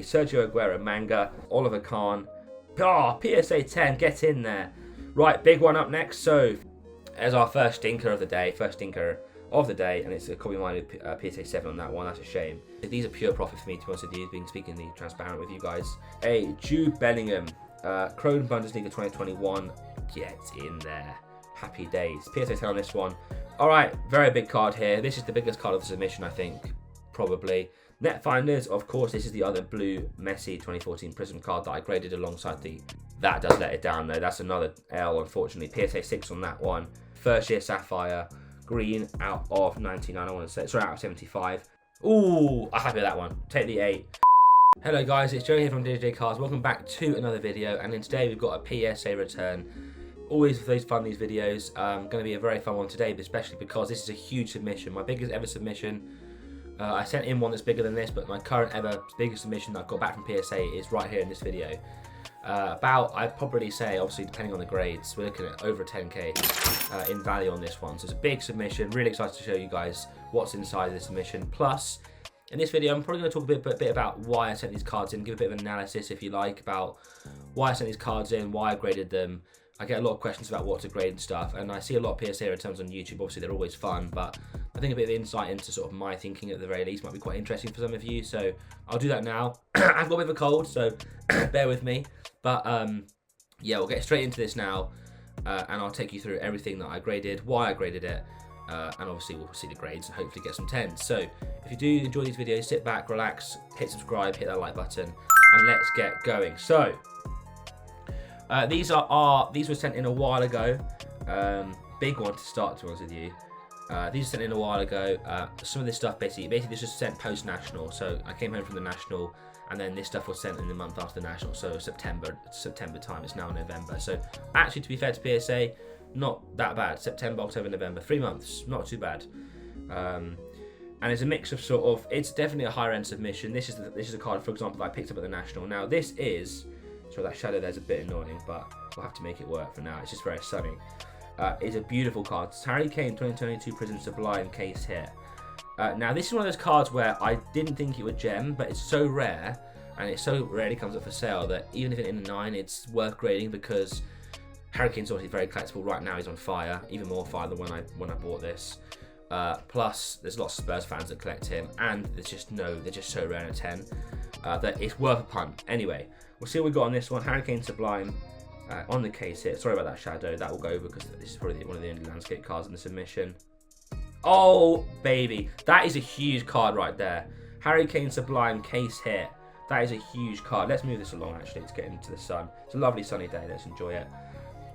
Sergio Aguero manga, Oliver Kahn. Oh, PSA 10, get in there. Right, big one up next. So, as our first stinker of the day, and it's a copy-minded PSA 7 on that one. That's a shame. These are pure profit for me, to be honest with you, being speakingly transparent with you guys. A Jude Bellingham, Chrome Bundesliga 2021. Get in there. Happy days. PSA 10 on this one. All right, very big card here. This is the biggest card of the submission, I think, probably. Netfinders, of course, this is the other blue Messi 2014 Prism card that I graded alongside the... That does let it down, though. That's another L, unfortunately. PSA 6 on that one. First year Sapphire. Green out of 99, I want to say. Sorry, out of 75. Ooh, I'm happy with that one. Take the 8. Hello, guys. It's Joe here from DJ Cards. Welcome back to another video. And then today we've got a PSA return. Always for those fun, these videos. Going to be a very fun one today, but especially because this is a huge submission. My biggest ever submission. I sent in one that's bigger than this, but my current ever biggest submission that I've got back from PSA is right here in this video. I'd probably say, obviously depending on the grades, we're looking at over 10k in value on this one. So it's a big submission. Really excited to show you guys what's inside of the submission. Plus, in this video, I'm probably going to talk a bit about why I sent these cards in, give a bit of analysis, if you like, about why I sent these cards in, why I graded them. I get a lot of questions about what to grade and stuff, and I see a lot of PSA returns on YouTube. Obviously, they're always fun, but I think a bit of insight into sort of my thinking at the very least might be quite interesting for some of you. So I'll do that now. I've got a bit of a cold, so bear with me. But yeah, we'll get straight into this now, and I'll take you through everything that I graded, why I graded it, and obviously we'll see the grades and hopefully get some 10s. So if you do enjoy these videos, sit back, relax, hit subscribe, hit that like button, and let's get going. So these were sent in a while ago. Big one to start, to be honest with you. These were sent in a while ago. Some of this stuff basically this was sent post-national. So I came home from the national, and then this stuff was sent in the month after the national. So September time. It's now November. So actually, to be fair to PSA, not that bad. September, October, November, 3 months, not too bad. And it's a mix of sort of. It's definitely a higher end submission. This is a card, for example, that I picked up at the national. Now this is. So that shadow there's a bit annoying, but we'll have to make it work for now. It's just very sunny. It's a beautiful card. It's Harry Kane 2022 Prism Sublime case here. Now this is one of those cards where I didn't think it would gem, but it's so rare, and it so rarely comes up for sale that even if it's in a 9, it's worth grading because Harry Kane's obviously very collectible. Right now he's on fire, even more fire than when I bought this. Plus, there's lots of Spurs fans that collect him, and they're just so rare in a 10 that it's worth a punt. Anyway. We'll see what we've got on this one. Harry Kane Sublime on the case here. Sorry about that shadow. That will go over because this is probably one of the only landscape cards in the submission. Oh, baby. That is a huge card right there. Harry Kane Sublime case here. That is a huge card. Let's move this along, actually, to get into the sun. It's a lovely sunny day. Let's enjoy it.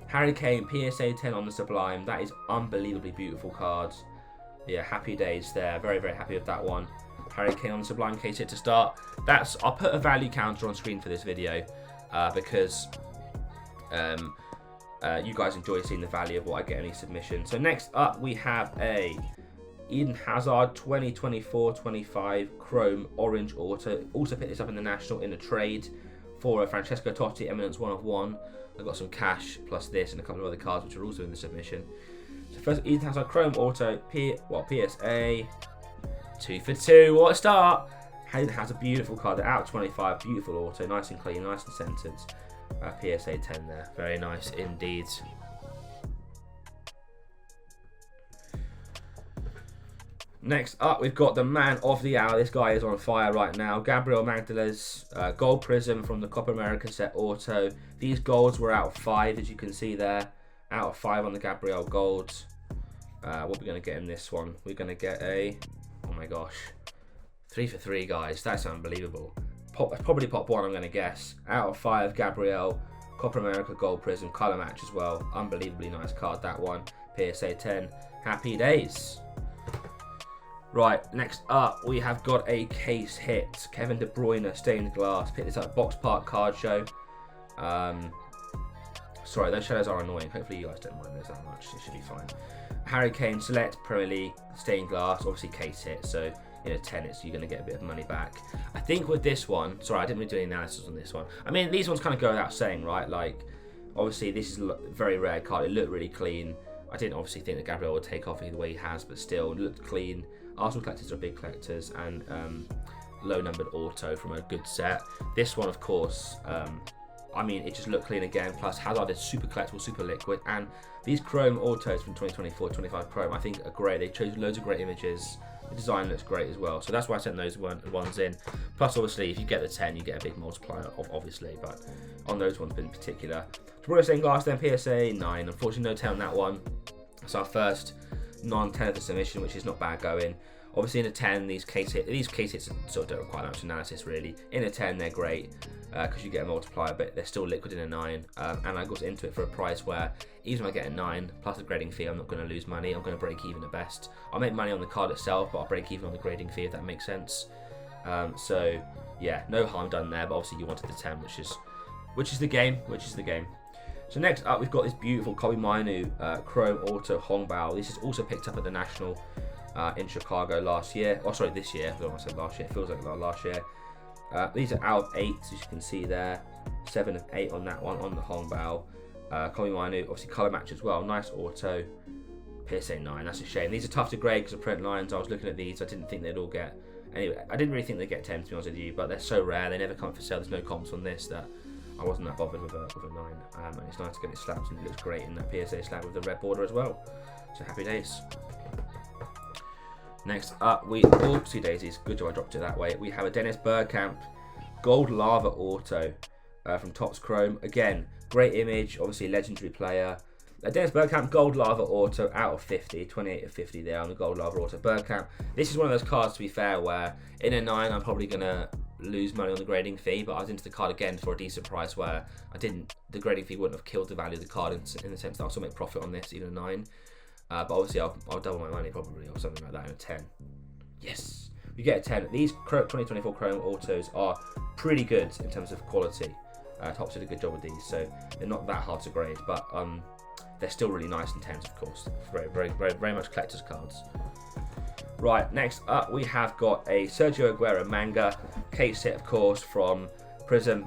Harry Kane PSA 10 on the Sublime. That is unbelievably beautiful cards. Yeah, happy days there. Very, very happy with that one. Harry Kane on the Sublime case hit to start. I'll put a value counter on screen for this video because you guys enjoy seeing the value of what I get in each submission. So next up we have a Eden Hazard 2024-25 Chrome Orange Auto. Also picked this up in the National in a trade for a Francesco Totti Eminence 1 of 1. I got some cash plus this and a couple of other cards which are also in the submission. So first Eden Hazard Chrome Auto PSA 2 for 2, what a start! Hayden has a beautiful card, they're out 25, beautiful auto, nice and clean, nice and centered. PSA 10 there, very nice indeed. Next up, we've got the man of the hour. This guy is on fire right now. Gabriel Magdala's Gold Prism from the Copa America set auto. These golds were out of 5, as you can see there. Out of 5 on the Gabriel golds. What are we going to get in this one? We're going to get a... Oh my gosh, 3 for 3, guys. That's unbelievable. Probably pop 1, I'm going to guess. Out of 5, Gabriel, Copa America Gold Prism, color match as well. Unbelievably nice card, that one. PSA 10. Happy days. Right, next up, we have got a case hit. Kevin De Bruyne, stained glass. Pick this up, Box Park Card Show. Sorry, those shadows are annoying. Hopefully you guys don't mind those that much. It should be fine. Harry Kane Select Premier League stained glass, obviously case hit, so in a 10 you're going to get a bit of money back. I think with this one, sorry I didn't really do any analysis on this one. I mean these ones kind of go without saying, right? Like obviously this is a very rare card, it looked really clean. I didn't obviously think that Gabriel would take off the way he has, but still it looked clean. Arsenal collectors are big collectors, and low numbered auto from a good set. This one, of course, I mean, it just looked clean again. Plus, Hazard is super collectible, super liquid, and these Chrome autos from 2024-25 Chrome, I think, are great. They chose loads of great images. The design looks great as well, so that's why I sent those ones in. Plus, obviously, if you get the 10, you get a big multiplier, obviously, but on those ones in particular. Tabora stained glass, then PSA 9. Unfortunately, no 10 on that one. It's our first non-10 of the submission, which is not bad going. Obviously, in a 10, these case hits sort of don't require that much analysis, really. In a 10, they're great because you get a multiplier, but they're still liquid in a 9. And I got into it for a price where even if I get a 9 plus a grading fee, I'm not going to lose money. I'm going to break even at best. I'll make money on the card itself, but I'll break even on the grading fee, if that makes sense. So yeah, no harm done there. But obviously, you wanted the 10, which is the game. So next up, we've got this beautiful Kobe Mainu Chrome Auto Hongbao. This is also picked up at the National in Chicago last year. Oh, sorry, this year. I don't want to say last year. It feels like last year. These are out of 8, as you can see there. 7 of 8 on that one, on the Hongbao. Kobe Mainu, obviously colour match as well. Nice auto. PSA 9, that's a shame. These are tough to grade because of print lines. I was looking at these. I didn't think they'd all get... Anyway, I didn't really think they'd get 10, to be honest with you, but they're so rare. They never come for sale. There's no comps on this that I wasn't that bothered with a 9. And it's nice to get it slabbed, and it looks great in that PSA slab with the red border as well. So happy days. Next up, oopsie daisies, good job I dropped it that way. We have a Dennis Bergkamp Gold Lava Auto from Topps Chrome. Again, great image, obviously a legendary player. Dennis Bergkamp Gold Lava Auto out of 50, 28 of 50 there on the Gold Lava Auto. Bergkamp, this is one of those cards, to be fair, where in a 9 I'm probably going to lose money on the grading fee, but I was into the card again for a decent price where the grading fee wouldn't have killed the value of the card in the sense that I'll still make profit on this, even a 9. But obviously I'll double my money probably, or something like that in a 10. Yes, we get a 10. These 2024 Chrome Autos are pretty good in terms of quality. Topps did a good job with these, so they're not that hard to grade, but they're still really nice in 10s, of course. Very much collector's cards. Right, next up we have got a Sergio Aguero manga case set, of course, from Prism.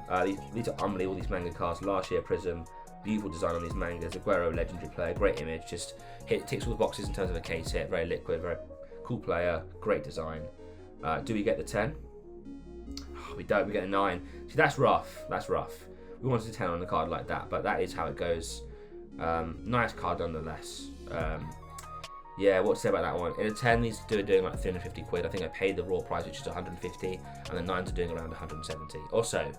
These are unbelievable, these manga cards. Last year, Prism. Beautiful design on these mangas. Aguero, legendary player, great image. Just ticks all the boxes in terms of a case hit. Very liquid, very cool player, great design. Do we get the 10? Oh, we don't. We get a 9. See, that's rough. That's rough. We wanted a 10 on the card like that, but that is how it goes. Nice card nonetheless. Yeah, what to say about that one? In a 10, these are doing like 350 quid. I think I paid the raw price, which is 150, and the 9s are doing around 170. Also,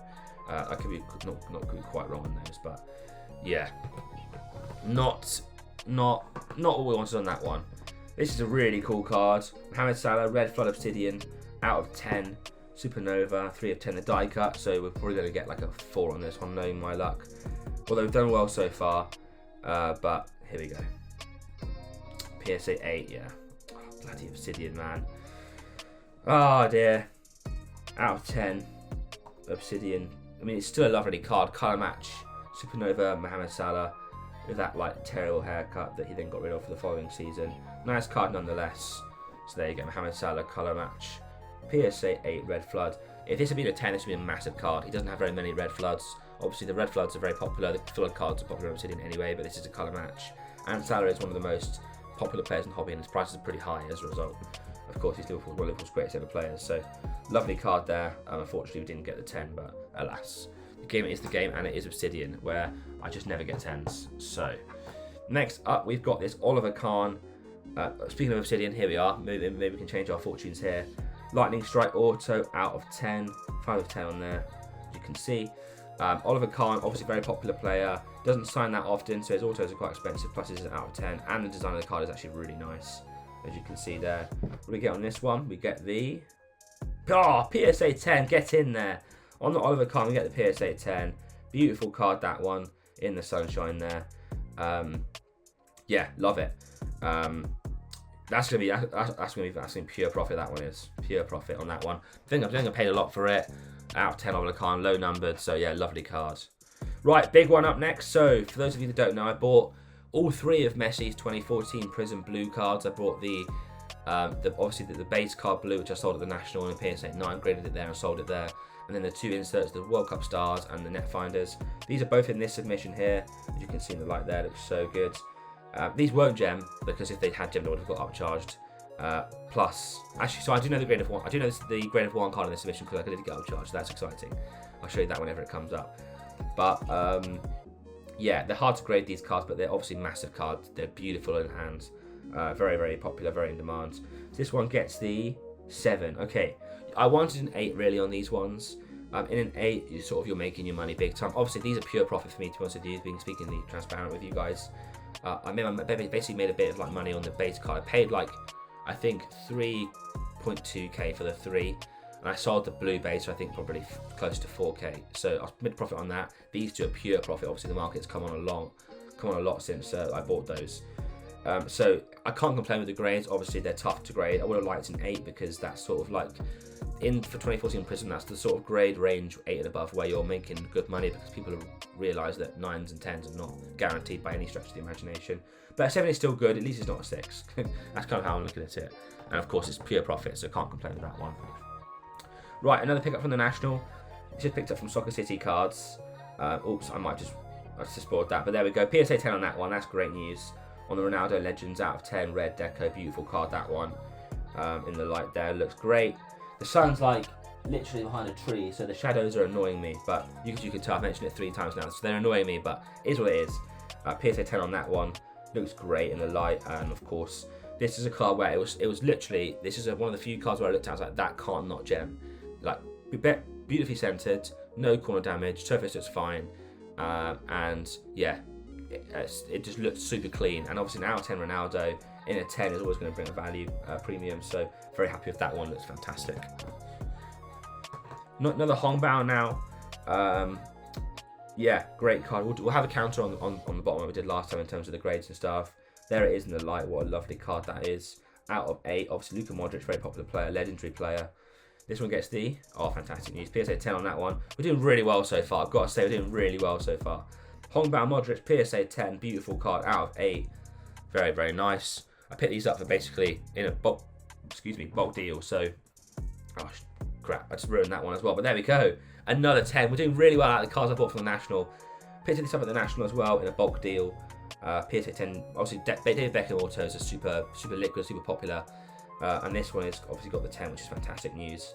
I could be not quite wrong on those, but yeah, not what we wanted on that one. This is a really cool card. Mohamed Salah, Red Flood Obsidian, out of 10. Supernova, 3 of 10 the die cut, so we're probably going to get like a 4 on this one, knowing my luck. Although we've done well so far, but here we go. PSA 8, yeah. Oh, bloody Obsidian, man. Oh dear. Out of 10. Obsidian. I mean, it's still a lovely card. Colour match. Supernova, Mohamed Salah, with that like terrible haircut that he then got rid of for the following season. Nice card nonetheless. So there you go, Mohamed Salah, colour match. PSA 8 Red Flood. If this had been a 10, this would be a massive card. He doesn't have very many Red Floods. Obviously, the Red Floods are very popular. The Flood cards are popular in Obsidian anyway, but this is a colour match. And Salah is one of the most popular players in the hobby, and his prices are pretty high as a result. Of course, he's one of Liverpool's greatest ever players. So, lovely card there. Unfortunately, we didn't get the 10, but alas. The game is the game, and it is Obsidian, where I just never get 10s. So, next up, we've got this Oliver Kahn. Speaking of Obsidian, here we are. Maybe we can change our fortunes here. Lightning Strike Auto, out of 10. 5 of 10 on there, as you can see. Oliver Kahn, obviously very popular player. Doesn't sign that often, so his autos are quite expensive. Plus, he's an out of 10. And the design of the card is actually really nice, as you can see there. What do we get on this one? We get the... Oh, PSA 10, get in there. On the Oliver Kahn, we get the PSA 10. Beautiful card, that one, in the sunshine there. Yeah, love it. That's gonna be pure profit. That one is pure profit on that one. I think I paid a lot for it. Out of 10 Oliver Kahn, low numbered. So yeah, lovely cards. Right, big one up next. So for those of you that don't know, I bought all 3 of Messi's 2014 Prism Blue cards. I bought obviously the base card blue, which I sold at the National, and the PSA 9, graded it there and sold it there. And then the 2 inserts, the World Cup stars and the net finders. These are both in this submission here. As you can see in the light there, it looks so good. These won't gem, because if they had gemmed, I would have got upcharged. Plus, actually, so I do know the grade of 1. I do know the grade of 1 card in this submission because I did get upcharged. So that's exciting. I'll show you that whenever it comes up. But yeah, they're hard to grade, these cards, but they're obviously massive cards. They're beautiful in hand. Very, very popular, very in demand. So this one gets the 7. Okay, I wanted an 8 really on these ones. In an 8, you're making your money big time. Obviously, these are pure profit for me, to be honest with you, being speakingly transparent with you guys. I basically made a bit of like money on the base card. I paid like, I think 3.2k for the 3, and I sold the blue base for I think probably close to 4k. So I made a profit on that. These two are pure profit. Obviously, the market's come on a lot since I bought those. So I can't complain with the grades. Obviously, they're tough to grade. I would have liked an 8 because that's sort of like for 2014 Prism, that's the sort of grade range 8 and above where you're making good money because people have realised that 9s and 10s are not guaranteed by any stretch of the imagination. But a 7 is still good. At least it's not a 6. That's kind of how I'm looking at it. And of course, it's pure profit, so can't complain with that one. Right, another pickup from the National. It's just picked up from Soccer City Cards. Oops, I just spoiled that. But there we go. PSA 10 on that one. That's great news. On the Ronaldo Legends out of 10, red deco, beautiful card, that one. In the light there, looks great. The sun's like literally behind a tree, so the shadows are annoying me. But you can tell I've mentioned it 3 times now, so they're annoying me, but it is what it is. PSA 10 on that one. Looks great in the light, and of course, this is a card where it was literally, this is one of the few cards where I looked at, I was like, that can't not gem. Like, beautifully centered, no corner damage, surface looks fine, and yeah, it just looks super clean. And obviously, an out of 10 Ronaldo in a 10 is always going to bring a value premium, so very happy with that one. Looks fantastic. Another Hongbao now. Yeah, great card. We'll have a counter on the bottom like we did last time in terms of the grades and stuff. There it is in the light. What a lovely card that is. Out of 8, obviously Luka Modric, very popular player, legendary player. This one gets the, fantastic news. PSA 10 on that one. We're doing really well so far. I've got to say, we're doing really well so far. Hongbao Modric, PSA 10, beautiful card, out of 8. Very, very nice. I picked these up for basically in a bulk deal. So, oh crap, I just ruined that one as well. But there we go. Another 10. We're doing really well out of the cards I bought from the National. Picked this up at the National as well in a bulk deal. PSA 10, obviously David Beckham autos are super liquid, super popular. And this one has obviously got the 10, which is fantastic news.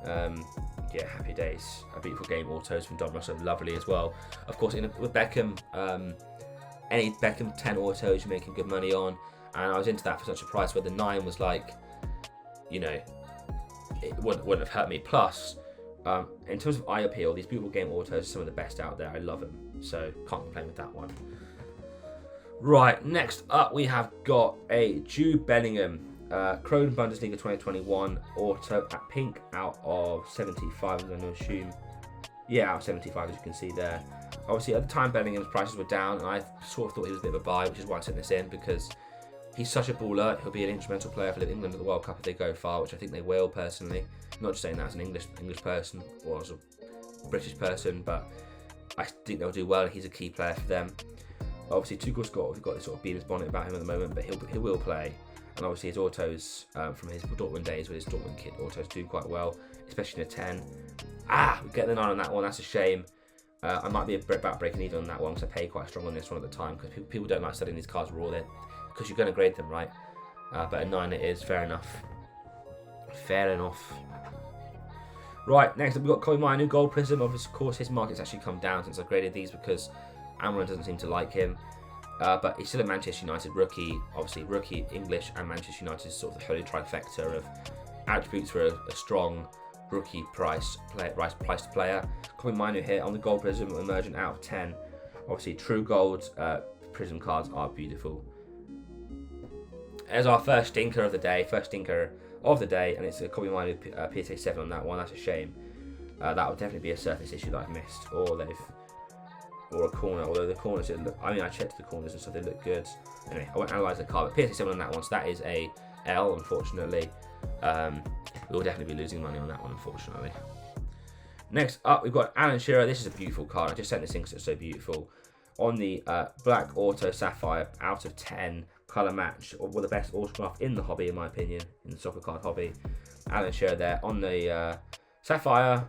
Yeah, happy days. A beautiful game autos from Don Russell, lovely as well. Of course, with Beckham, any Beckham 10 autos you're making good money on. And I was into that for such a price where the 9 was like, you know, it wouldn't have hurt me. Plus, in terms of eye appeal, these beautiful game autos are some of the best out there. I love them, so can't complain with that one. Right, next up we have got a Jude Bellingham, Kronen Bundesliga 2021 auto at pink out of 75. I'm going to assume, yeah, out of 75 as you can see there. Obviously at the time Bellingham's prices were down, and I sort of thought he was a bit of a buy, which is why I sent this in, because he's such a baller. He'll be an instrumental player for England at the World Cup if they go far, which I think they will personally. I'm not just saying that as an English person or as a British person, but I think they'll do well. He's a key player for them. Obviously, Tuchel's we've got this sort of Beavis bonnet about him at the moment, but he will play. And obviously, his autos from his Dortmund days with his Dortmund kit autos do quite well, especially in a 10. We get the 9 on that one. That's a shame. I might be about breaking even on that one because I paid quite strong on this one at the time because people don't like studying these cards raw there because you're going to grade them, right? But a 9 it is, fair enough. Fair enough. Right, next up we've got Kobe Manu Gold Prism. Of course, his market's actually come down since I graded these because Amarin doesn't seem to like him. But he's still a Manchester United rookie, obviously rookie English and Manchester United is sort of the holy trifecta of attributes for a strong rookie priced player. Kobe Manu here on the Gold Prism, emergent out of 10. Obviously, true gold Prism cards are beautiful. As our first stinker of the day, and it's a Kobe Manu PSA 7 on that one. That's a shame. That would definitely be a surface issue that I've missed, or a corner. Although the corners, I checked the corners and stuff; they look good. Anyway, I won't analyse the card, but PSA 7 on that one. So that is a L, unfortunately. We'll definitely be losing money on that one, unfortunately. Next up, we've got Alan Shearer. This is a beautiful card. I just sent this in because it's so beautiful. On the Black Auto Sapphire, out of 10. Colour match, or the best autograph in the hobby, in my opinion, in the soccer card hobby. Alan Shearer there on the Sapphire,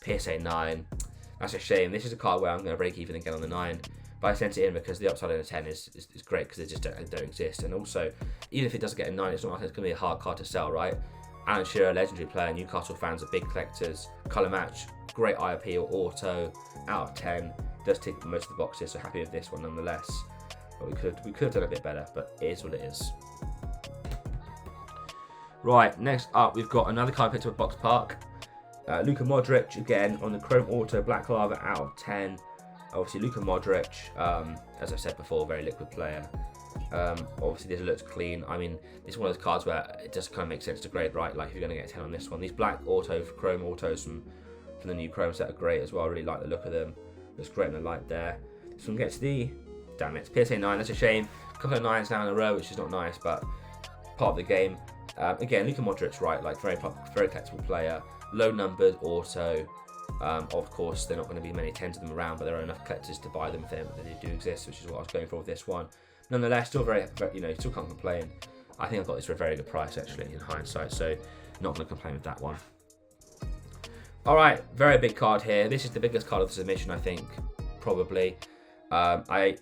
PSA 9. That's a shame. This is a card where I'm going to break even again on the 9. But I sent it in because the upside in a 10 is great because they just don't exist. And also, even if it doesn't get a 9, it's not like it's going to be a hard card to sell, right? Alan Shearer, legendary player. Newcastle fans are big collectors. Colour match, great eye appeal, auto, out of 10. Does tick most of the boxes, so happy with this one nonetheless. But we could have done a bit better, but it is what it is. Right, next up we've got another card picked up at Box Park. Luka Modric again on the Chrome Auto Black Lava out of 10. Obviously Luka Modric, as I said before, very liquid player. Obviously this looks clean. I mean, this is one of those cards where it just kind of makes sense to grade, right? Like if you're going to get a 10 on this one. These black auto Chrome Autos from the new Chrome set are great as well. I really like the look of them. Looks great in the light there. This one gets the, damn it, PSA 9. That's a shame. A couple of 9s now in a row, which is not nice, but part of the game. Again, Luka Modric, right? Like very collectible player. Low numbered auto. Of course, there are not going to be many 10s of them around, but there are enough collectors to buy them if they do exist, which is what I was going for with this one. Nonetheless, still very, still can't complain. I think I got this for a very good price actually in hindsight, so not going to complain with that one. All right, very big card here. This is the biggest card of the submission, I think, probably.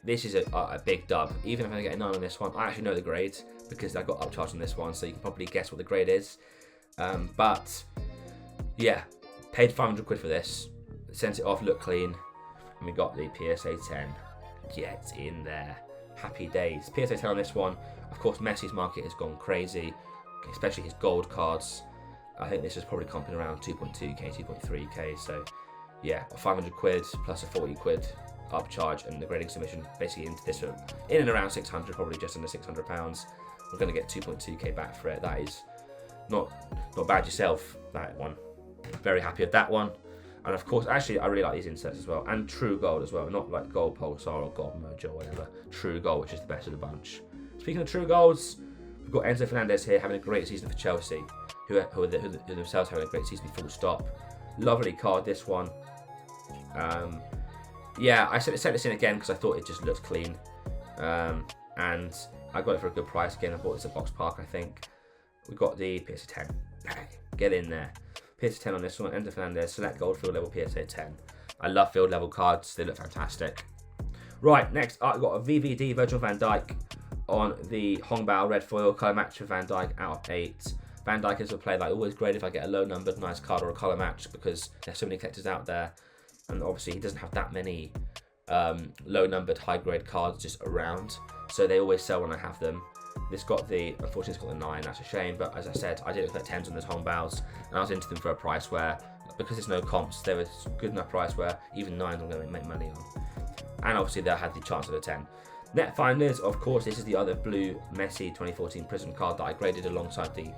This is a big dub. Even if I get a 9 on this one, I actually know the grades because I got upcharged on this one, so you can probably guess what the grade is. But yeah, paid 500 quid for this. Sent it off, looked clean, and we got the PSA 10. Get in there. Happy days. PSA 10 on this one. Of course, Messi's market has gone crazy, especially his gold cards. I think this is probably comping around 2.2k, 2.3k. So yeah, 500 quid plus a 40 quid upcharge and the grading submission basically into this in and around 600, probably just under £600. We're going to get 2.2k back for it. That is not bad yourself, that one. Very happy with that one. And of course, actually, I really like these inserts as well. And True Gold as well. Not like Gold Pulsar or Gold Mojo or whatever. True Gold, which is the best of the bunch. Speaking of True Golds, we've got Enzo Fernandez here having a great season for Chelsea. Who themselves having a great season, full stop. Lovely card, this one. Yeah, I sent this in again because I thought it just looked clean. And I got it for a good price again. I bought this at Box Park, I think. We got the PSA 10. Get in there. PSA 10 on this one. Enzo Fernandez, select gold field level PSA 10. I love field level cards. They look fantastic. Right, next up, we've got a VVD Virgil van Dijk on the Hongbao red foil colour match for Van Dijk out of 8. Van Dijk is a player that I always grade if I get a low numbered nice card or a colour match because there's so many collectors out there. And obviously he doesn't have that many low numbered high grade cards just around. So they always sell when I have them. This got the, unfortunately it's got the 9, that's a shame, but as I said, I did collect 10s on those Hongbaos, and I was into them for a price where, because there's no comps, they were good enough price where even 9s I'm going to make money on. And obviously they had the chance of a 10. Net Finders, of course, this is the other blue Messi 2014 Prism card that I graded alongside the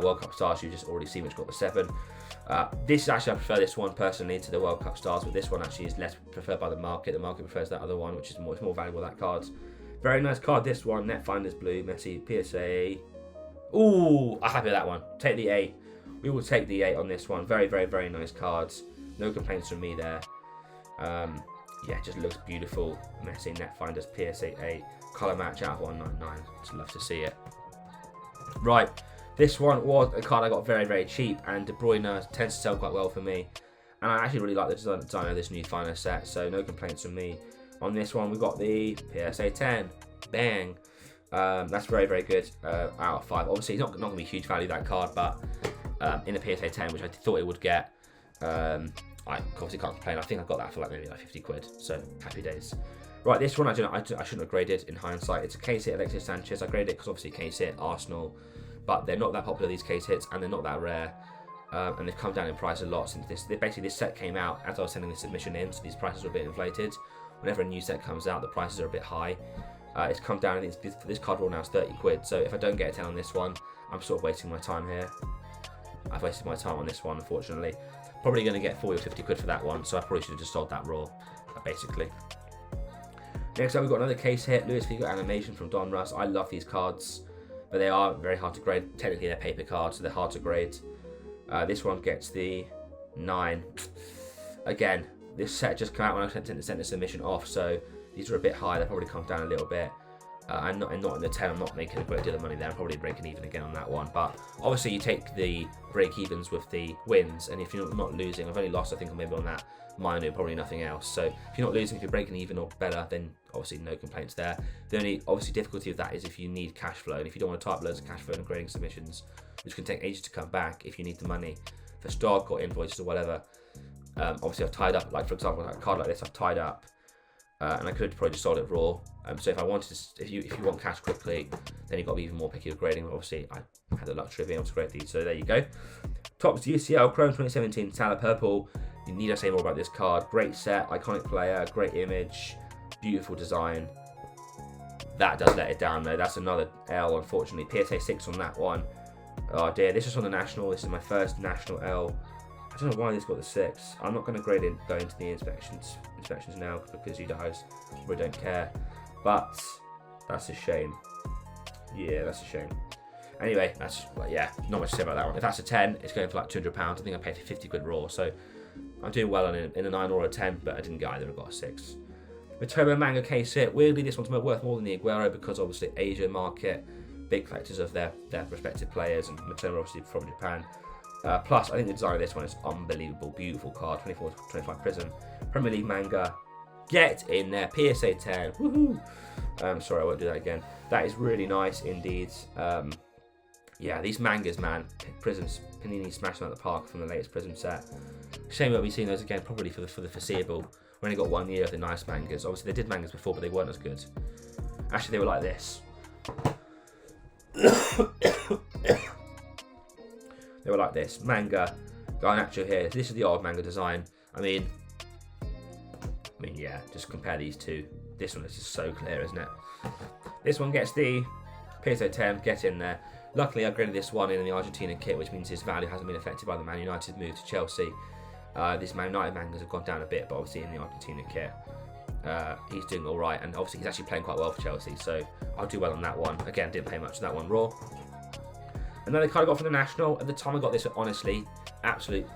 World Cup Stars you just already seen, which got the 7. This is actually, I prefer this one personally to the World Cup Stars, but this one actually is less preferred by the market. The market prefers that other one, which is more valuable, that card. Very nice card, this one. Net Finders Blue, Messi, PSA. Ooh, I'm happy with that one. Take the 8. We will take the 8 on this one. Very, very, very nice cards. No complaints from me there. Yeah, it just looks beautiful. Messi, Net Finders, PSA 8. Colour match out of 199. Just love to see it. Right, this one was a card I got very, very cheap, and De Bruyne tends to sell quite well for me. And I actually really like the design of this new final set, so no complaints from me. On this one, we've got the PSA 10. Bang. That's very, very good out of 5. Obviously, it's not going to be huge value, that card, but in a PSA 10, which I thought it would get, I obviously can't complain. I think I got that for maybe 50 quid, so happy days. Right, this one I shouldn't have graded in hindsight. It's a case hit, Alexis Sanchez. I graded it because obviously case hit, Arsenal, but they're not that popular, these case hits, and they're not that rare. And they've come down in price a lot since this set came out as I was sending the submission in, so these prices were a bit inflated. Whenever a new set comes out, the prices are a bit high. It's come down, I think this card roll now is 30 quid, so if I don't get a 10 on this one, I'm sort of wasting my time here. I've wasted my time on this one, unfortunately. Probably going to get 40 or 50 quid for that one, so I probably should have just sold that raw, basically. Next up, we've got another case hit, Luis Figo animation from Don Russ. I love these cards, but they are very hard to grade. Technically, they're paper cards, so they're hard to grade. This one gets the 9. Again, this set just came out when I sent the submission off, so these are a bit high. They'll probably come down a little bit. and not in the 10, I'm not making a great deal of money there. I'm probably breaking even again on that one. But obviously, you take the break evens with the wins, and if you're not losing, I've only lost, I think, maybe on that minor, probably nothing else. So if you're not losing, if you're breaking even or better, then obviously no complaints there. The only obviously difficulty of that is if you need cash flow, and if you don't want to type loads of cash flow and grading submissions, which can take ages to come back if you need the money for stock or invoices or whatever. Obviously, I've tied up, like for example, a card like this, I've tied up. And I could have probably just sold it raw. So if I wanted to, if you want cash quickly, then you've got to be even more picky with grading. But obviously, I had the luxury of being able to grade these. So there you go. Topps UCL Chrome 2017 Salah Purple. You need to say more about this card. Great set, iconic player, great image, beautiful design. That does let it down though. That's another L, unfortunately. PSA 6 on that one. Oh dear, this is on the national. This is my first national L. I don't know why this got the 6. I'm not going to grade it going to the inspections now because you guys really don't care. But that's a shame. Yeah, that's a shame. Anyway, that's not much to say about that one. If that's a 10, it's going for like £200. I think I paid for 50 quid raw, so I'm doing well in a 9 or a 10, but I didn't get either. I got a 6. The Turbo Manga case hit. Weirdly, this one's worth more than the Aguero because obviously Asia market, big factors of their respective players, and Matoma obviously from Japan. Plus, I think the design of this one is unbelievable. Beautiful card, 24-25 Prism. Premier League manga. Get in there. PSA 10. Woohoo! Sorry, I won't do that again. That is really nice indeed. Yeah, these mangas, man. Prisms. Panini smashed them out the park from the latest Prism set. Shame we won't be seeing those again, probably for the foreseeable. We only got 1 year of the nice mangas. Obviously, they did mangas before, but they weren't as good. Actually, they were like this. They were like this. Manga. Garnacho here. This is the old manga design. I mean, yeah, just compare these two. This one is just so clear, isn't it? This one gets the PSA 10. Get in there. Luckily, I graded this one in the Argentina kit, which means his value hasn't been affected by the Man United move to Chelsea. These Man United mangas have gone down a bit, but obviously in the Argentina kit, he's doing all right, and obviously he's actually playing quite well for Chelsea, so I'll do well on that one. Again, didn't pay much on that one raw. Another card I got from the National. At the time I got this, honestly, absolute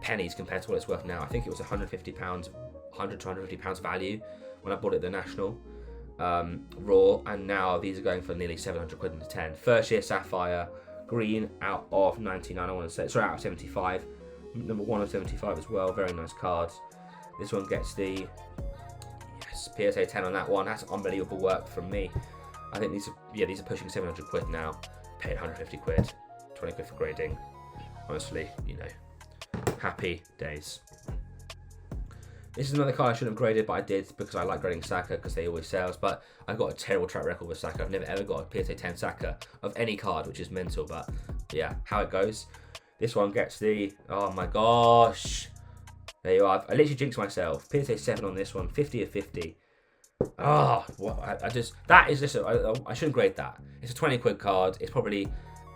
pennies compared to what it's worth now. I think it was £100 to £150 value when I bought it at the National raw, and now these are going for nearly 700 quid into 10. First year Sapphire, green out of 99, I want to say, sorry, out of 75. Number 1 of 75 as well, very nice cards. This one gets the PSA 10 on that one. That's unbelievable work from me. I think these are pushing 700 quid now. Paid 150 quid, 20 quid for grading. Honestly, happy days. This is another card I shouldn't have graded, but I did because I like grading Saka because they always sales. But I've got a terrible track record with Saka. I've never ever got a PSA 10 Saka of any card, which is mental. But yeah, how it goes. This one gets the, oh my gosh. There you are. I literally jinxed myself. PSA 7 on this one, 50 of 50. Oh, what? I shouldn't grade that. It's a 20 quid card. It's probably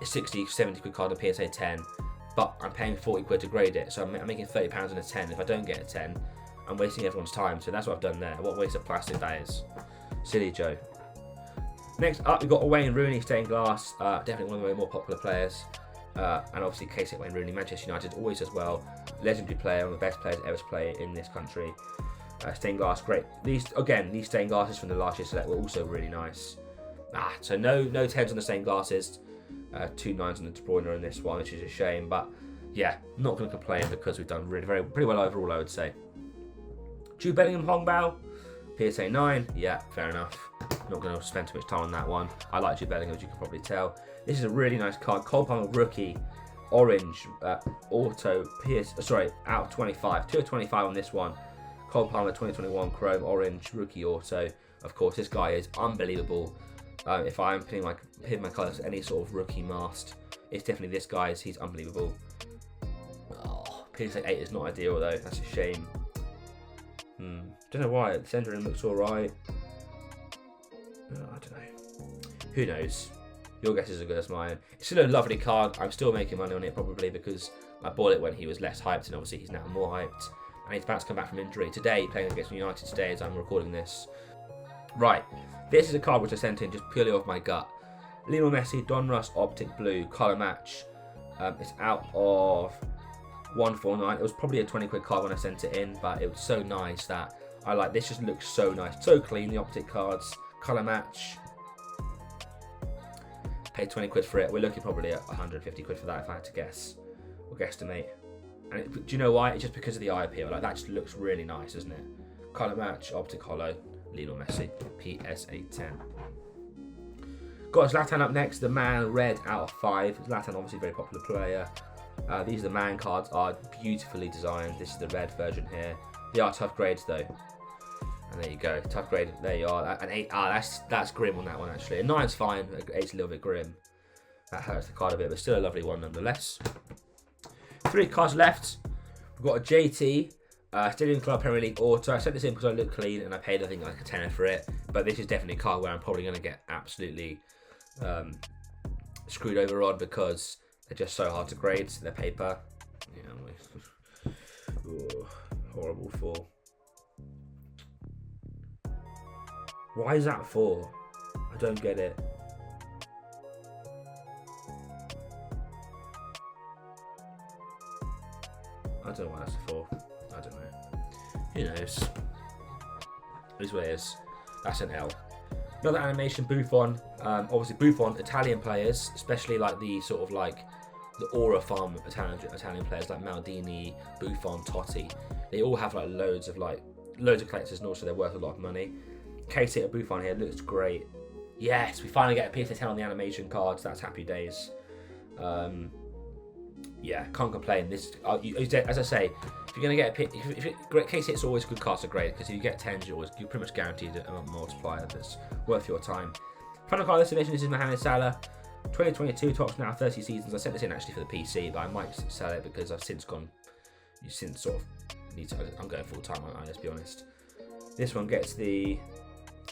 a 60, 70 quid card on PSA 10, but I'm paying 40 quid to grade it, so I'm making £30 on a 10. If I don't get a 10, I'm wasting everyone's time, so that's what I've done there. What a waste of plastic that is. Silly Joe. Next up, we've got Wayne Rooney, stained glass. Definitely one of the more popular players. And obviously, case it Wayne Rooney, Manchester United always does well. Legendary player, one of the best players ever to play in this country. Stained glass, great. These stained glasses from the last year select were also really nice. So no 10s on the stained glasses. 2 9s on the De Bruyne in this one, which is a shame. But yeah, not going to complain because we've done pretty well overall, I would say. Jude Bellingham Hongbao, PSA 9. Yeah, fair enough. Not going to spend too much time on that one. I like Jude Bellingham, as you can probably tell. This is a really nice card. Cole Palmer rookie, orange, auto, out of 25. 2 of 25 on this one. Cole Palmer 2021 chrome, orange, rookie auto. Of course, this guy is unbelievable. If I'm putting my colours any sort of rookie masked, it's definitely this guy. He's unbelievable. Oh, PSA 8 is not ideal though. That's a shame. Don't know why. The centering looks alright. I don't know. Who knows? Your guess is as good as mine. It's still a lovely card. I'm still making money on it probably because I bought it when he was less hyped, and obviously he's now more hyped. And he's about to come back from injury today, playing against United today as I'm recording this. Right, this is a card which I sent in just purely off my gut. Lionel Messi, Donruss Optic Blue, colour match. It's out of 149. It was probably a 20 quid card when I sent it in, but it was so nice that I like this. Just looks so nice, so clean. The optic cards, colour match. Paid 20 quid for it. We're looking probably at 150 quid for that if I had to guess or guesstimate. And do you know why? It's just because of the eye appeal. Like, that just looks really nice, doesn't it? Colour match, optic hollow, Lionel Messi, PSA 10. Got Zlatan up next, the man, red out of 5. Zlatan, obviously a very popular player. These are the man cards, are beautifully designed. This is the red version here. They are tough grades though. And there you go, tough grade, there you are. An 8, that's grim on that one actually. A 9's fine, 8's a little bit grim. That hurts the card a bit, but still a lovely one nonetheless. 3 cards left. We've got a JT, Stadium Club Premier League Auto. I sent this in because I look clean and I paid, I think, like a tenner for it. But this is definitely a card where I'm probably going to get absolutely screwed over on because they're just so hard to grade. They're paper. Yeah, oh, horrible fall. Why is that 4? I don't get it. I don't know why that's a 4. I don't know. Who knows? It is what it is. That's an L. Another animation, Buffon. Obviously Buffon, Italian players, especially like the sort of like the Aura Farm Italian players like Maldini, Buffon, Totti. They all have like loads of collectors, and also they're worth a lot of money. Case of Buffon here looks great. Yes, we finally get a PSA 10 on the animation cards. That's happy days. Yeah, can't complain. This, as I say, if you're gonna get a case hit's always a good card to grade because if you get 10s, you're pretty much guaranteed a multiplier that's worth your time. Final card of this edition, this is Mohamed Salah, 2022 tops now 30 seasons. I sent this in actually for the PC, but I might sell it because I've since sort of need to. I'm going full time. Let's be honest. This one gets the.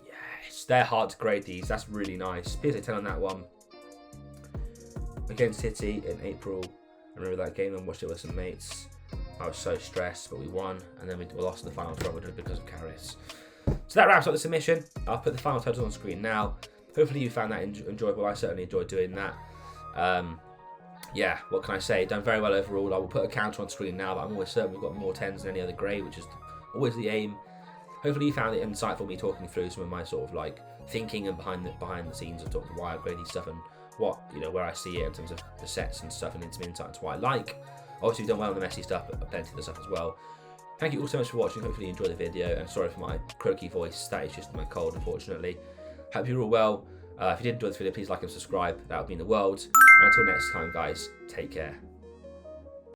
Yes, they're hard to grade these. That's really nice. PSA 10 on that one. Against City in April. I remember that game and watched it with some mates. I was so stressed, but we won, and then we lost in the final 12 because of Karis. So that wraps up the submission. I'll put the final totals on screen now. Hopefully you found that enjoyable. I certainly enjoyed doing that. Yeah, what can I say? Done very well overall. I will put a counter on screen now, but I'm always certain we've got more 10s than any other grade, which is always the aim. Hopefully you found it insightful, me talking through some of my sort of like thinking and behind the scenes of talking why I grade these stuff and what, where I see it in terms of the sets and stuff, and into some insight into what I like. Obviously we've done well on the messy stuff, but plenty of the stuff as well. Thank you all so much for watching. Hopefully you enjoyed the video, and sorry for my croaky voice. That is just my cold, unfortunately. Hope you're all well. If you did enjoy this video, please like and subscribe. That would mean the world. And until next time, guys, take care.